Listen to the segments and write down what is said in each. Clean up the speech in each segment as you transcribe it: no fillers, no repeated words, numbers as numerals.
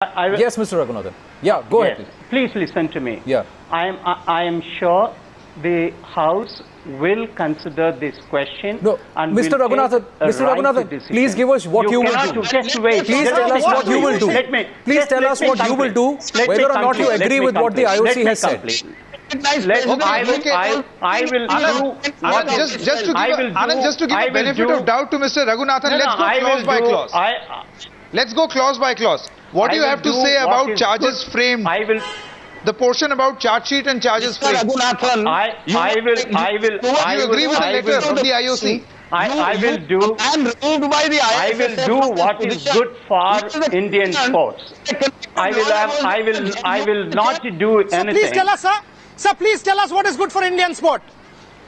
Yes, Mr. Raghunathan. Yeah, go ahead. Please listen to me. Yeah. I am sure the House will consider this question. No, and Mr. Raghunathan, please give us what you will do. Just wait. Please tell us what you will do. Please tell us what you will do, whether or not you agree with what the IOC has said. I will do. Just to give a benefit of doubt to Mr. Raghunathan, let's go clause by clause. Let's go clause by clause. What do you have to say about charges framed? The portion about charge sheet and charges framed. Raghunathan, I will. You agree with the letter from the IOC? I will do. I will do what is good for Indian sports. I will not do anything. Please tell us, sir. Sir, please tell us what is good for Indian sport.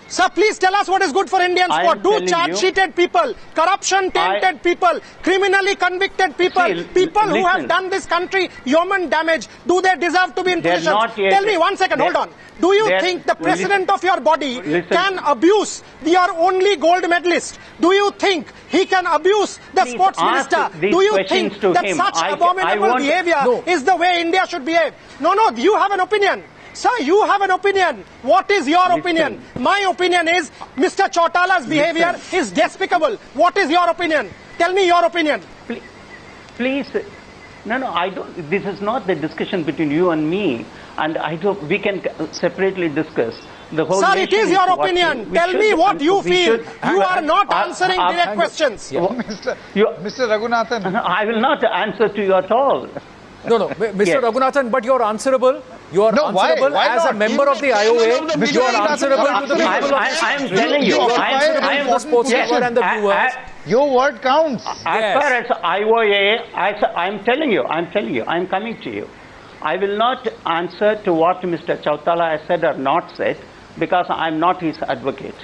Sir, please tell us what is good for Indian sport. Do charge-sheeted people, corruption-tainted people, criminally convicted people, people who have done this country human damage, do they deserve to be in position? Tell me, 1 second, hold on. Do you think the president of your body can abuse your only gold medalist? Do you think he can abuse the sports minister? Do you think that such abominable behavior is the way India should behave? No, you have an opinion. Sir, you have an opinion. What is your opinion? My opinion is Mr. Chautala's behavior is despicable. What is your opinion? Tell me your opinion. Please. No, I don't. This is not the discussion between you and me. And I don't. We can separately discuss. The whole Sir, it is your opinion. Tell me what you feel. You are not answering direct questions. Mr. Raghunathan. I will not answer to you at all. No, Mr. Raghunathan, but you're answerable. You are answerable as a member of the IOA. You are answerable to the people. I am telling you. I am the sports and the viewers. Your word counts. As far as IOA, I'm telling you, I'm coming to you. I will not answer to what Mr. Chautala has said or not said because I'm not his advocate.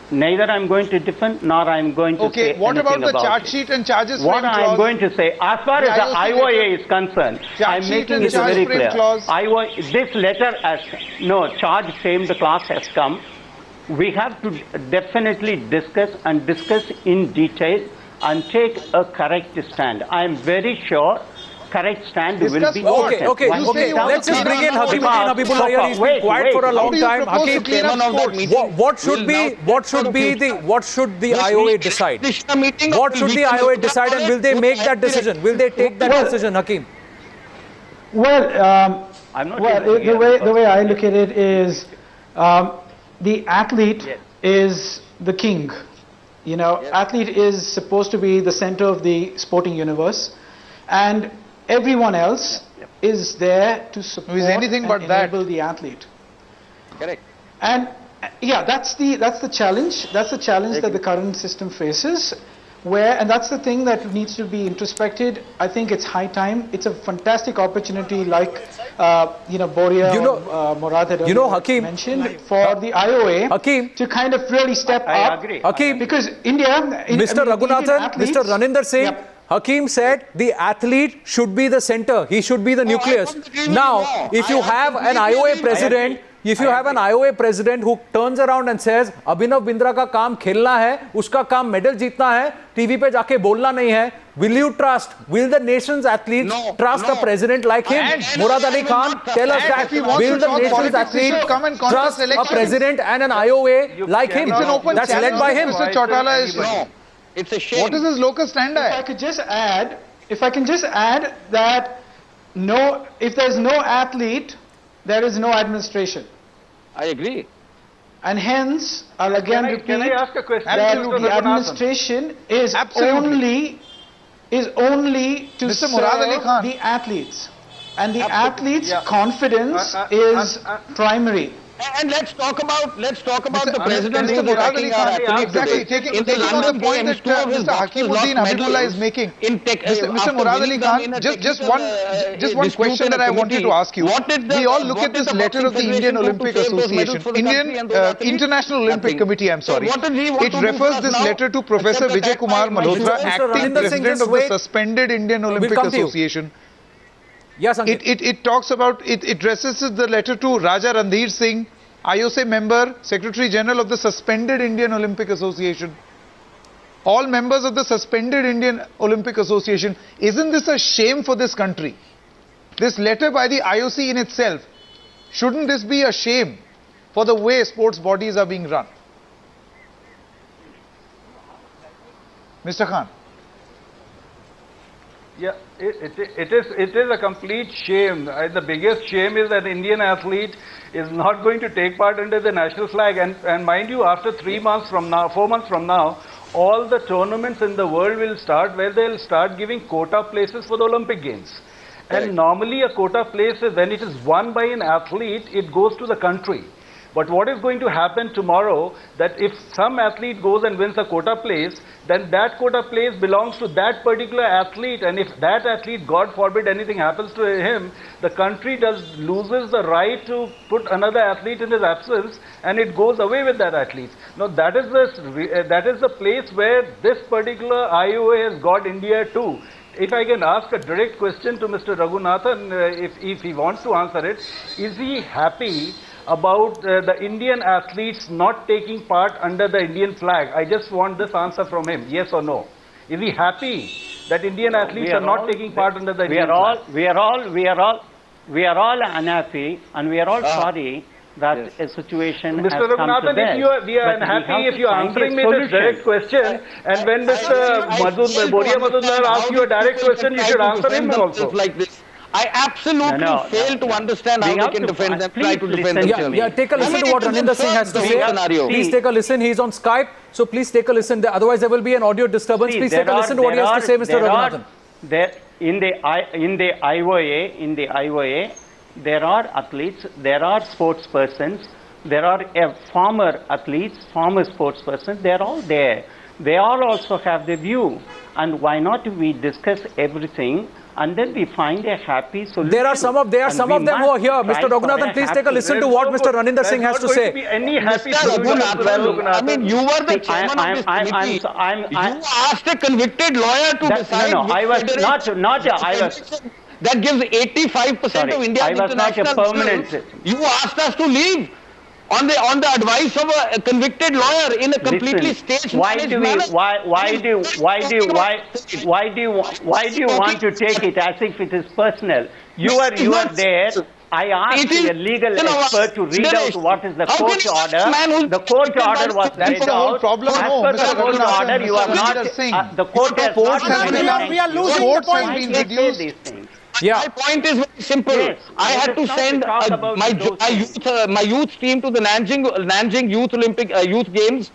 Neither I'm going to defend nor I'm going to say anything about it. Okay, what about the charge sheet and charges frame clause? What I'm going to say, as far as the IOA is concerned, I'm making it very clear. This letter has, charge frame, the clause has come. We have to definitely discuss in detail and take a correct stand. I'm very sure correct stand will be taken. Okay. Let's just bring in Hakeem Habibullah here. He's been quiet for a long time. Hakeem, what should the IOA decide? What should the IOA decide, and will they make that decision? Will they take that decision, Hakeem? Well, the way I look at it is, the athlete is the king. Athlete is supposed to be the center of the sporting universe, and everyone else is there to support and enable the athlete. Correct. And that's the challenge. That's the challenge that the current system faces. And that's the thing that needs to be introspected. I think it's high time. It's a fantastic opportunity, like Boria Murad had Hakeem, mentioned, for the IOA to kind of really step up. I agree. Hakeem, because India, Mr. Raghunathan, Mr. Raninder Singh. Hakeem said the athlete should be the center. He should be the nucleus. Now, if you have an IOA president, who turns around and says, Abhinav Bindra ka kaam khelna hai, uska kaam medal jeetna hai, TV pe jaake bolna nahi hai, will the nation's athletes trust a president like him? Murad Ali Khan, tell us that. Will the nation's athletes trust a president and an IOA like him? That's led by him. Mr. Chautala is It's a shame. What is his locus standi? If I can just add that if there's no athlete, there is no administration. I agree. And hence, I'll again repeat can I ask a question? that the administration is only to serve the athletes. And the athletes' confidence is primary. And let's talk about the president who's attacking our athletes today. Taking on the point that Mr. Hakeemuddin Habibullah is making. Mr. Murad Ali Khan, just one question that I wanted to ask you. We all look at this letter of the Indian Olympic Association, International Olympic Committee, I'm sorry. It refers this letter to Professor Vijay Kumar Malhotra, acting president of the suspended Indian Olympic Association. Yes, it talks about, it addresses the letter to Raja Randhir Singh, IOC member, Secretary General of the suspended Indian Olympic Association. All members of the suspended Indian Olympic Association. Isn't this a shame for this country? this letter by the IOC in itself, shouldn't this be a shame for the way sports bodies are being run? Mr. Khan. Yeah, it is a complete shame. The biggest shame is that Indian athlete is not going to take part under the national flag. And mind you, after 3 months from now, 4 months from now, all the tournaments in the world will start where they'll start giving quota places for the Olympic Games. And normally a quota place, when it is won by an athlete, it goes to the country. But what is going to happen tomorrow, that if some athlete goes and wins a quota place, then that quota place belongs to that particular athlete, and if that athlete, God forbid, anything happens to him, the country loses the right to put another athlete in his absence, and it goes away with that athlete. Now that is the place where this particular IOA has got India to. If I can ask a direct question to Mr. Raghunathan, if he wants to answer it, is he happy about the Indian athletes not taking part under the Indian flag? I just want this answer from him, yes or no. Is he happy that Indian athletes are not taking part under the Indian flag? We are all unhappy, and we are all sorry that a situation Mr. has come to Raghunathan, bear. we are unhappy if you are answering me this direct question, and when Mr. Boria Mazumdar asks you a direct question, you should answer him also. Like this. I absolutely fail to understand how they can defend them, try to defend themselves. Yeah, take a listen to what Raninder Singh has to say. Please take a listen. He's on Skype, so please take a listen. Otherwise, there will be an audio disturbance. Please take a listen to what he has to say, Mr. Raghunathan. In the IOA, there are athletes, there are sports persons, there are former athletes, former sports persons. They are all there. They all also have their view. And why not we discuss everything, and then we find a happy solution? There are some of them who are here. Mr. Raghunathan, please take a listen to what Mr. Raninder Singh has to say. Any happy I mean, you were the chairman of this committee. You asked a convicted lawyer to decide. No, I was not. That gives 85% of India's international skills. You asked us to leave on the advice of a convicted lawyer in a completely staged manner. Why do you want to take it as if it is personal? You are there. I asked a legal expert to read out what is the court order. The court order was read out. As per the court order, you are not. The court has not. We are losing the point. Yeah. My point is very simple. Yes, I had to send my youth team to the Nanjing Youth Games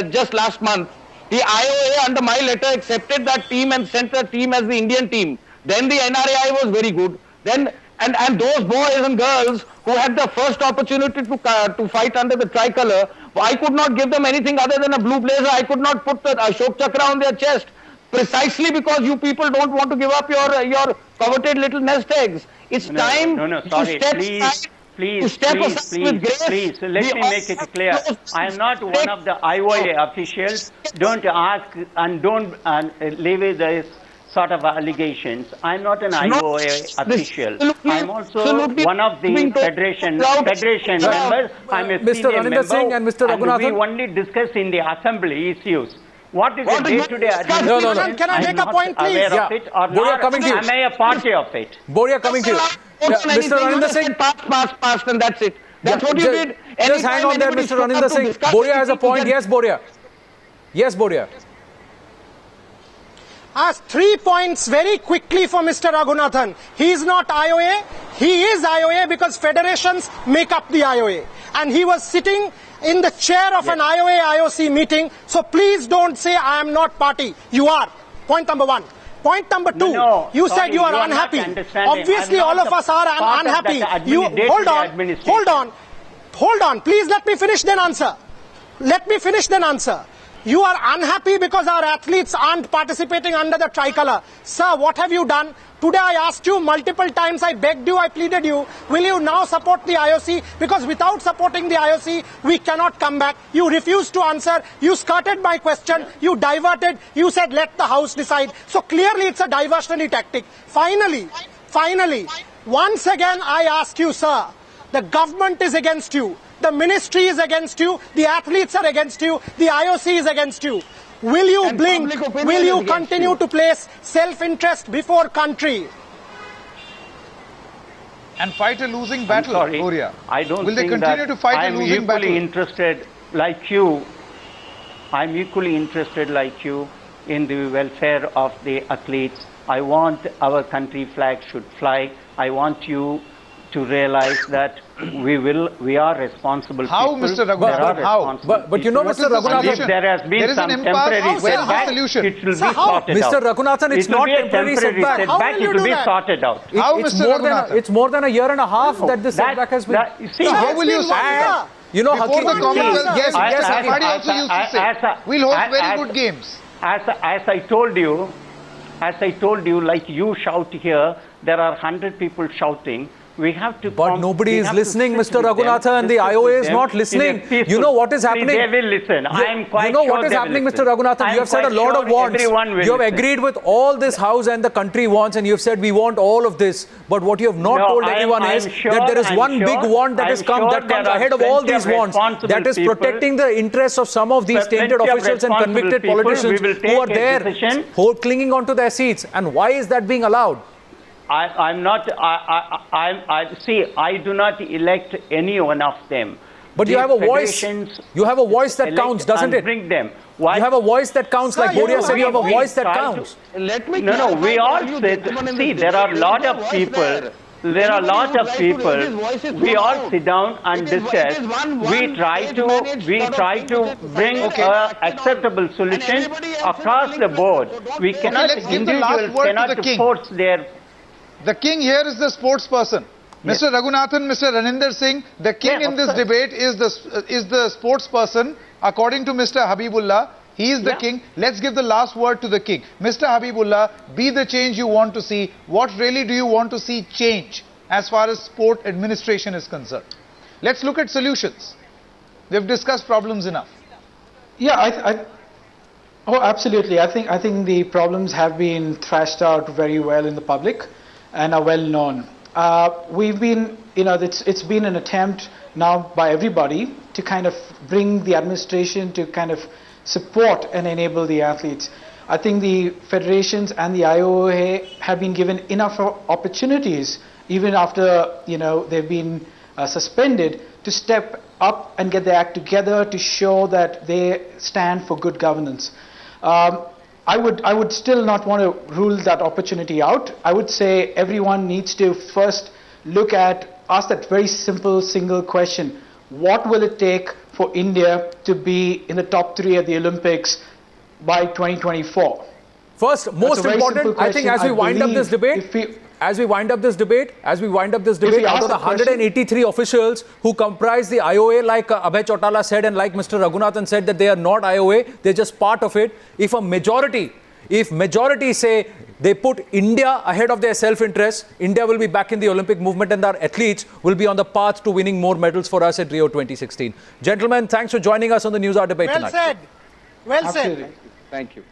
just last month. The IOA under my letter accepted that team and sent the team as the Indian team. Then the NRAI was very good. Then and those boys and girls who had the first opportunity to fight under the tricolour, I could not give them anything other than a blue blazer. I could not put the Ashok Chakra on their chest. Precisely because you people don't want to give up your coveted little nest eggs. It's time to step aside. Please, let me make it clear. I am not one of the IOA officials. Don't ask and don't leave it as sort of allegations. I am not an IOA official. I am also one of the federation members. I am a senior member. Singh and Mr. Raghunathan. And we only discuss in the assembly issues. What is the day-to-day administration? No. Can I make a point, please? Of it or not? Coming to you. Am I a party of it? Boria, coming to you. Mr. Raninder Singh. Pass, and that's it. That's what you did. Just hang on there, Mr. Raninder Singh. Boria has a point. Yes, Boria. Yes, Boria. Ask 3 points very quickly for Mr. Raghunathan. He is not IOA. He is IOA because federations make up the IOA. And he was sitting in the chair of an IOA-IOC meeting. So please don't say I am not party. You are. Point number one. Point number two, you said you are unhappy. Obviously, all of us are unhappy. Hold on. Please let me finish then answer. You are unhappy because our athletes aren't participating under the tricolour. Sir, what have you done? Today I asked you multiple times, I begged you, I pleaded you. Will you now support the IOC? Because without supporting the IOC, we cannot come back. You refused to answer. You skirted my question. You diverted. You said let the House decide. So clearly it's a diversionary tactic. Finally, once again I ask you, sir, the government is against you. The ministry is against you. The athletes are against you. The IOC is against you. Will you blink? Will you continue to place self-interest before country? and fight a losing battle, Gloria? I don't Will they think continue that to fight a losing battle? I'm equally interested like you in the welfare of the athletes. I want our country flag should fly. I want you to realize that we are responsible how, people. Mr. Raghunathan? How? But you know, Mr. Raghunathan, if there has been some temporary setback, it will be sorted out. Mr. Raghunathan, it's not temporary setback. It will be sorted out. It's more than a year and a half that this setback has been. How will you sort it out? You know, before the Commonwealth Games, yes, Safari also used to say, we'll host very good games. As I told you, like you shout here, there are 100 people shouting. We have to. But nobody is listening, Mr. Raghunathan. The IOA is not listening. You know what is happening? They will listen. I am quite sure. You know what is happening, Mr. Raghunathan? You have said a lot of wants. You have agreed with all this House and the country wants, and you have said we want all of this. But what you have not told everyone is that there is one big want that has come that comes ahead of all these wants. That is protecting the interests of some of these tainted officials and convicted politicians who are there, clinging onto their seats. And why is that being allowed? I do not elect any one of them. But you have a voice. You have a voice that counts, doesn't it? Bring them. Why? You have a voice that counts, like Boria said. You have a voice that counts. No. We all sit. See, there are a lot of people. There are a lot of people. We all sit down and discuss. We try to bring an acceptable solution across the board. We cannot. Individuals cannot force their. The king here is the spokesperson. Yes. Mr. Raghunathan, Mr. Raninder Singh, the king in this debate is the spokesperson. According to Mr. Habibullah, he is the king. Let's give the last word to the king. Mr. Habibullah, be the change you want to see. What really do you want to see change as far as sport administration is concerned? Let's look at solutions. We've discussed problems enough. Yeah, oh, absolutely. I think the problems have been thrashed out very well in the public and are well known. We've been, it's been an attempt now by everybody to kind of bring the administration to kind of support and enable the athletes. I think the federations and the IOA have been given enough opportunities, even after they've been suspended, to step up and get their act together to show that they stand for good governance. I would still not want to rule that opportunity out. I would say everyone needs to first ask that very simple single question. What will it take for India to be in the top 3 at the Olympics by 2024? First, most important, I think as we wind up this debate, out of the 183 officials who comprise the IOA, like Abhay Chautala said and like Mr. Raghunathan said, that they are not IOA, they're just part of it. If majority say they put India ahead of their self-interest, India will be back in the Olympic movement and our athletes will be on the path to winning more medals for us at Rio 2016. Gentlemen, thanks for joining us on the Newshour Debate tonight. Well said. Absolutely. Thank you.